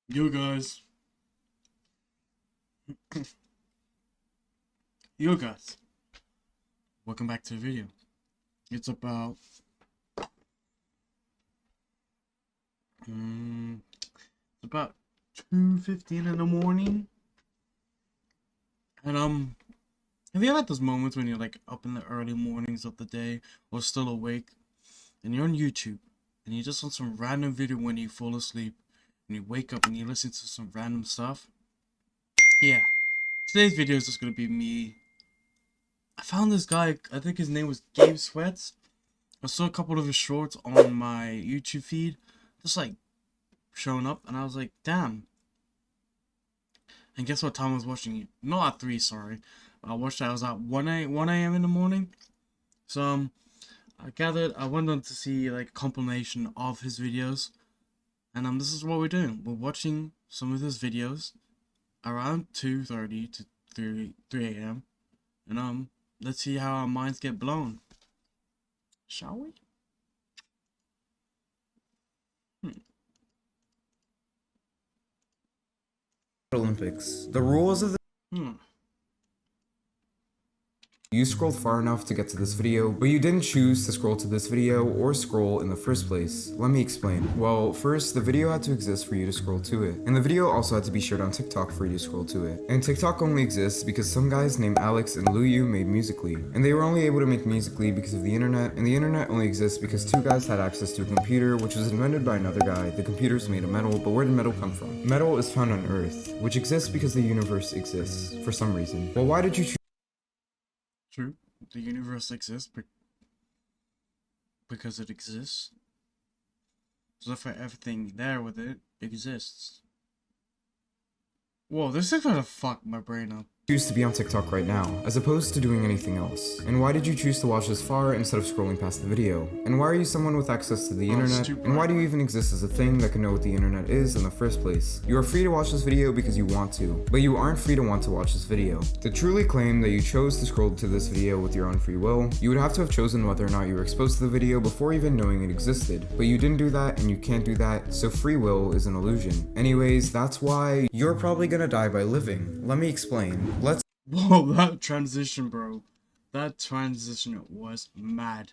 Yo guys, yo guys, welcome back to the video. It's about it's about 2:15 in the morning, and have you ever had those moments when you're like up in the early mornings of the day or still awake, and you're on YouTube, and you just on some random video when you fall asleep, and you wake up and you listen to some random stuff? Yeah, today's video is just gonna be me. I found this guy. I think his name was Gabe Sweats. I saw a couple of his shorts on my YouTube feed, just like showing up, and I was like, damn. And guess what time I was watching it? Not at 3, sorry. I watched it, I was at 1 a.m. in the morning. So, I went on to see like a compilation of his videos. And this is what we're doing. We're watching some of his videos around 2:30 to 3 a.m. And let's see how our minds get blown. Shall we? Olympics. The rules of the Hmm. You scrolled far enough to get to this video, but you didn't choose to scroll to this video or scroll in the first place. Let me explain. Well, first, the video had to exist for you to scroll to it, and the video also had to be shared on TikTok for you to scroll to it. And TikTok only exists because some guys named Alex and Luyu made Musical.ly, and they were only able to make Musical.ly because of the internet, and the internet only exists because two guys had access to a computer, which was invented by another guy. The computer's made of metal, but where did metal come from? Metal is found on Earth, which exists because the universe exists, for some reason. Well, why did you choose True. The universe exists because it exists. So for everything there with it exists. Whoa, this is gonna fuck my brain up. choose to be on TikTok right now, as opposed to doing anything else? And why did you choose to watch this far instead of scrolling past the video? And why are you someone with access to the internet? And why do you even exist as a thing that can know what the internet is in the first place? You are free to watch this video because you want to, but you aren't free to want to watch this video. To truly claim that you chose to scroll to this video with your own free will, you would have to have chosen whether or not you were exposed to the video before even knowing it existed. But you didn't do that, and you can't do that, so free will is an illusion. Anyways, that's why you're probably gonna die by living. Let me explain. Whoa, that transition, bro. That transition was mad.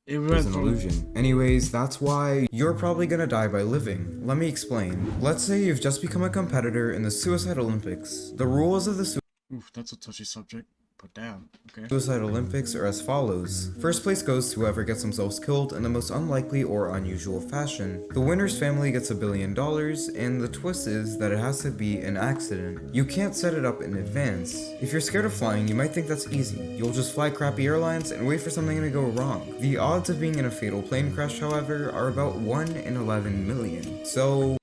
It Is an illusion. Anyways, that's why you're probably gonna die by living. Let me explain. Let's say you've just become a competitor in the Suicide Olympics. The rules of the Oof, that's a touchy subject. But damn, okay. Suicide Olympics are as follows. First place goes to whoever gets themselves killed in the most unlikely or unusual fashion. The winner's family gets $1 billion, and the twist is that it has to be an accident. You can't set it up in advance. If you're scared of flying, you might think that's easy. You'll just fly crappy airlines and wait for something to go wrong. The odds of being in a fatal plane crash, however, are about 1 in 11 million. So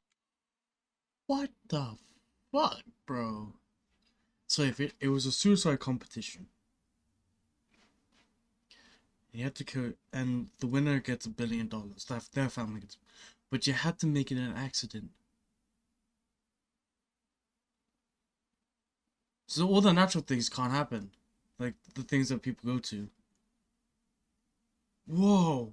What the fuck, bro? So if it was a suicide competition, you had to kill, and the winner gets $1 billion. Their family gets, but you had to make it an accident. So all the natural things can't happen, like the things that people go to. Whoa.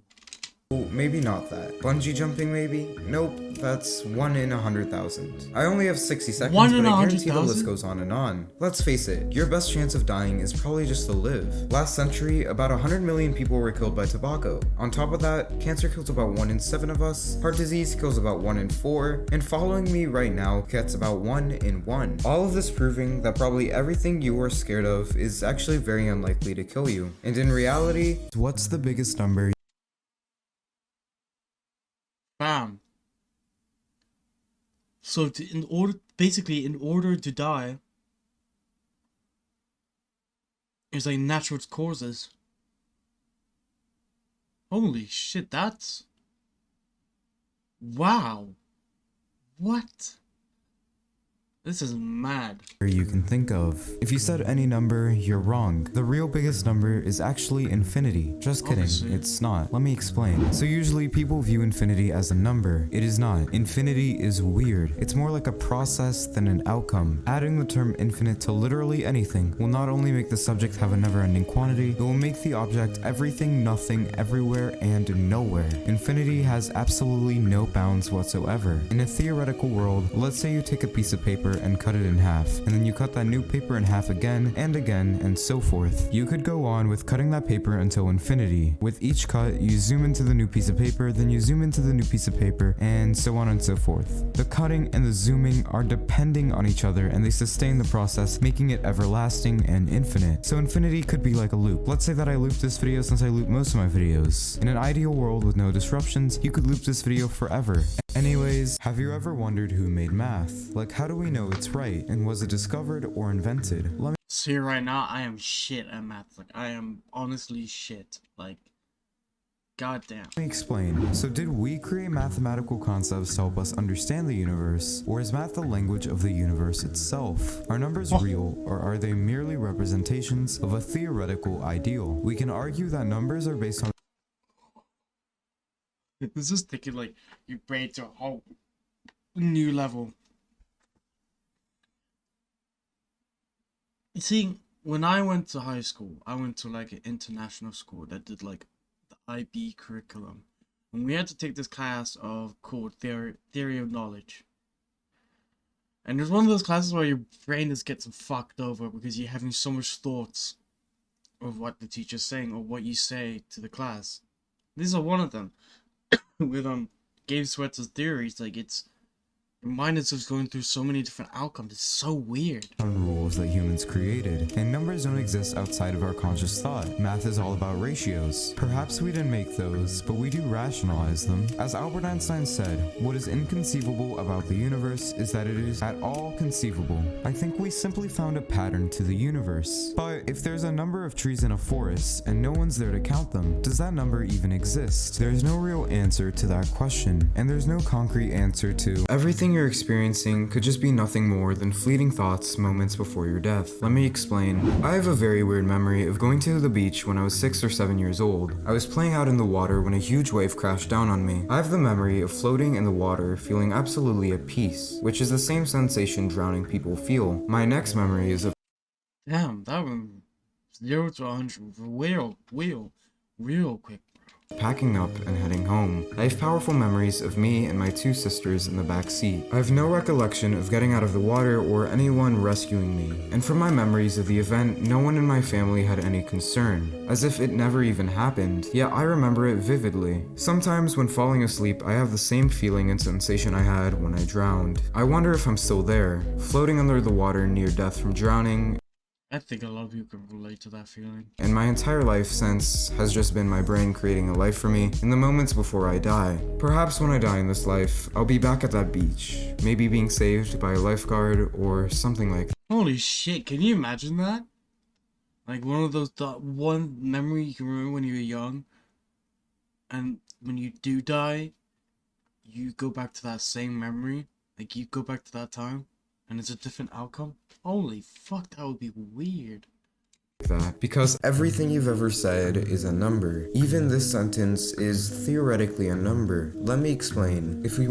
maybe not that. Bungee jumping maybe? Nope, that's 1 in 100,000. I only have 60 seconds, 1 in but I guarantee the 100,000? list goes on and on. Let's face it, your best chance of dying is probably just to live. Last century, about 100 million people were killed by tobacco. On top of that, cancer kills about 1 in 7 of us, heart disease kills about 1 in 4, and following me right now gets about 1 in 1. All of this proving that probably everything you are scared of is actually very unlikely to kill you. And in reality, what's the biggest number? Bam. So in order to die, it's like natural causes. Holy shit, that's... Wow. What? This is mad. You can think of. If you said any number, you're wrong. The real biggest number is actually infinity. Just kidding, Obviously. it's not. Let me explain. So usually people view infinity as a number. It is not. Infinity is weird. It's more like a process than an outcome. Adding the term infinite to literally anything will not only make the subject have a never-ending quantity, it will make the object everything, nothing, everywhere, and nowhere. Infinity has absolutely no bounds whatsoever. In a theoretical world, let's say you take a piece of paper and cut it in half, and then you cut that new paper in half again, and so forth. You could go on with cutting that paper until infinity. With each cut, you zoom into the new piece of paper, then you zoom into the new piece of paper, and so on and so forth. The cutting and the zooming are depending on each other, and they sustain the process, making it everlasting and infinite. So infinity could be like a loop. Let's say that I loop this video since I loop most of my videos. In an ideal world with no disruptions, you could loop this video forever. Anyways, have you ever wondered who made math? Like, how do we know it's right, and was it discovered or invented? Let me See, right now, I am shit at math. Like, I am honestly shit. Like, goddamn. explain. So did we create mathematical concepts to help us understand the universe, or is math the language of the universe itself? Are numbers real, or are they merely representations of a theoretical ideal? We can argue that numbers are based on This is taking, like, your brain to a whole new level. You see, when I went to high school, I went to, like, an international school that did, like, the IB curriculum. And we had to take this class called Theory of Knowledge. And there's one of those classes where your brain just gets fucked over because you're having so much thoughts of what the teacher's saying or what you say to the class. These are one of them. With Gabe Sweater's theories, like, your mind is just going through so many different outcomes. It's so weird. rules that humans created, and numbers don't exist outside of our conscious thought. Math is all about ratios. Perhaps we didn't make those, but we do rationalize them. As Albert Einstein said, what is inconceivable about the universe is that it is at all conceivable. I think we simply found a pattern to the universe. But if there's a number of trees in a forest and no one's there to count them, does that number even exist? There's no real answer to that question, and there's no concrete answer to everything you're experiencing could just be nothing more than fleeting thoughts moments before your death. Let me explain. I have a very weird memory of going to the beach when I was 6 or 7 years old. I was playing out in the water when a huge wave crashed down on me. I have the memory of floating in the water, feeling absolutely at peace, which is the same sensation drowning people feel. My next memory is of Damn, that one 0 to 100 real quick. packing up and heading home. I have powerful memories of me and my 2 sisters in the back seat. I have no recollection of getting out of the water or anyone rescuing me. And from my memories of the event, no one in my family had any concern, as if it never even happened. Yet I remember it vividly. Sometimes when falling asleep, I have the same feeling and sensation I had when I drowned. I wonder if I'm still there, floating under the water near death from drowning. I think a lot of you can relate to that feeling. And my entire life since has just been my brain creating a life for me in the moments before I die. Perhaps when I die in this life, I'll be back at that beach, maybe being saved by a lifeguard or something like that. Holy shit, can you imagine that? Like one of those one memory you can remember when you were young, and when you do die, you go back to that same memory. Like you go back to that time, and it's a different outcome. Holy fuck, that would be weird. That because everything you've ever said is a number. Even this sentence is theoretically a number. Let me explain. If we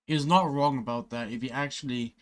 He's not wrong about that. If you actually,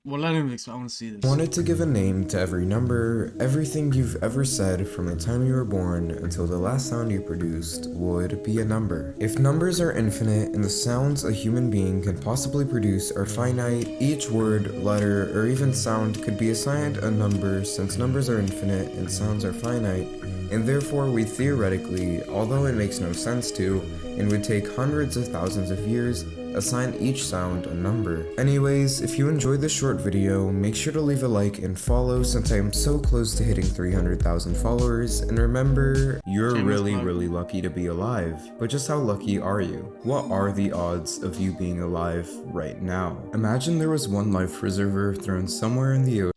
well, let him explain. I want to see this. wanted to give a name to every number, everything you've ever said from the time you were born until the last sound you produced would be a number. If numbers are infinite and the sounds a human being can possibly produce are finite, each word, letter, or even sound could be assigned a number since numbers are infinite and sounds are finite, and therefore we theoretically, although it makes no sense to, and would take hundreds of thousands of years, assign each sound a number. Anyways, if you enjoyed this short video, make sure to leave a like and follow since I am so close to hitting 300,000 followers, and remember, you're really lucky to be alive. But just how lucky are you? What are the odds of you being alive right now? Imagine there was one life preserver thrown somewhere in the ocean.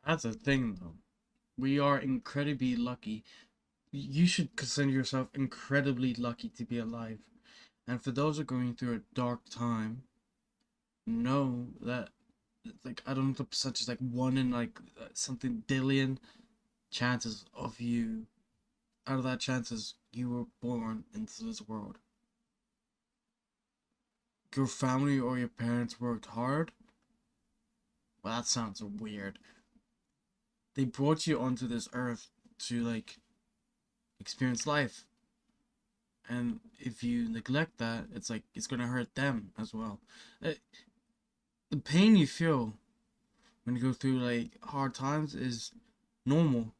That's a thing, though. We are incredibly lucky. You should consider yourself incredibly lucky to be alive. And for those who are going through a dark time, know that like, I don't know, the percentage, like 1 in like something billion chances of you, out of that chances you were born into this world. Your family or your parents worked hard. Well, that sounds weird. They brought you onto this earth to like experience life. And if you neglect that, it's like it's gonna hurt them as well. The pain you feel when you go through like hard times is normal.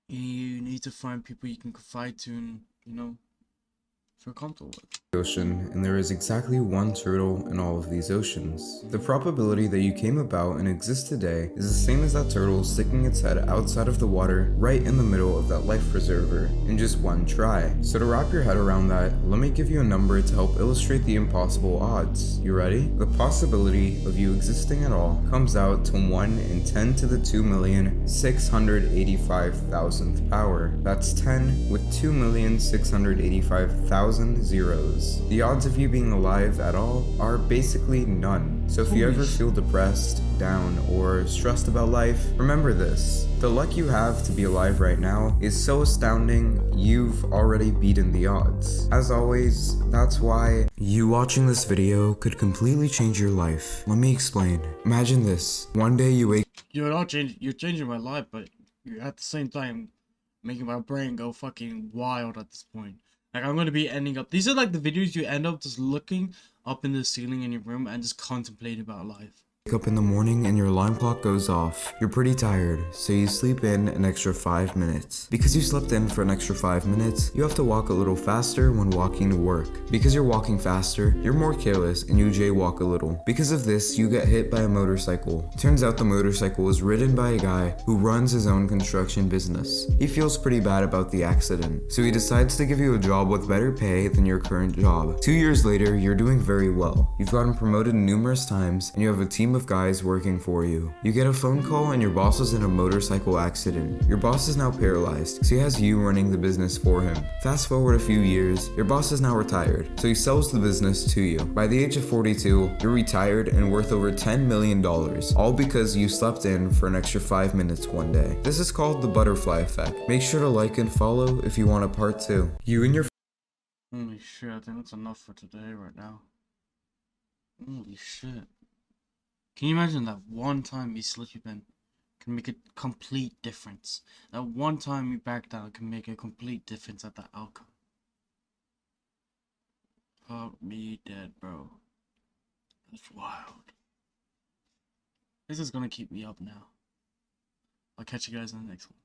You need to find people you can confide to and, you know, feel comfortable with. Ocean, and there is exactly one turtle in all of these oceans. The probability that you came about and exist today is the same as that turtle sticking its head outside of the water right in the middle of that life preserver in just one try. So to wrap your head around that, let me give you a number to help illustrate the impossible odds. You ready? The possibility of you existing at all comes out to 1 in 10 to the 2,685,000th power. That's 10 with 2,685,000 zeros. The odds of you being alive at all are basically none. So if you ever feel depressed, down, or stressed about life, remember this. The luck you have to be alive right now is so astounding, you've already beaten the odds. As always, that's why you watching this video could completely change your life. Let me explain. Imagine this. One day you wake You're changing my life, but you're at the same time making my brain go fucking wild at this point. Like, I'm gonna be ending up. These are like the videos you end up just looking up in the ceiling in your room and just contemplating about life. up in the morning and your alarm clock goes off. You're pretty tired, so you sleep in an extra 5 minutes. Because you slept in for an extra 5 minutes, you have to walk a little faster when walking to work. Because you're walking faster, you're more careless and you jaywalk a little. Because of this, you get hit by a motorcycle. Turns out the motorcycle was ridden by a guy who runs his own construction business. He feels pretty bad about the accident, so he decides to give you a job with better pay than your current job. 2 years later, you're doing very well. You've gotten promoted numerous times and you have a team of guys working for you. You get a phone call and your boss was in a motorcycle accident. Your boss is now paralyzed, so he has you running the business for him. Fast forward a few years, your boss is now retired, so he sells the business to you. By the age of 42, you're retired and worth over $10 million, all because you slept in for an extra 5 minutes one day. This is called the butterfly effect. Make sure to like and follow if you want a part 2. You and your Holy shit, I think that's enough for today right now. Holy shit. Can you imagine that one time you sleep in can make a complete difference? That one time you back down can make a complete difference at the outcome. Fuck me dead, bro. That's wild. This is gonna keep me up now. I'll catch you guys in the next one.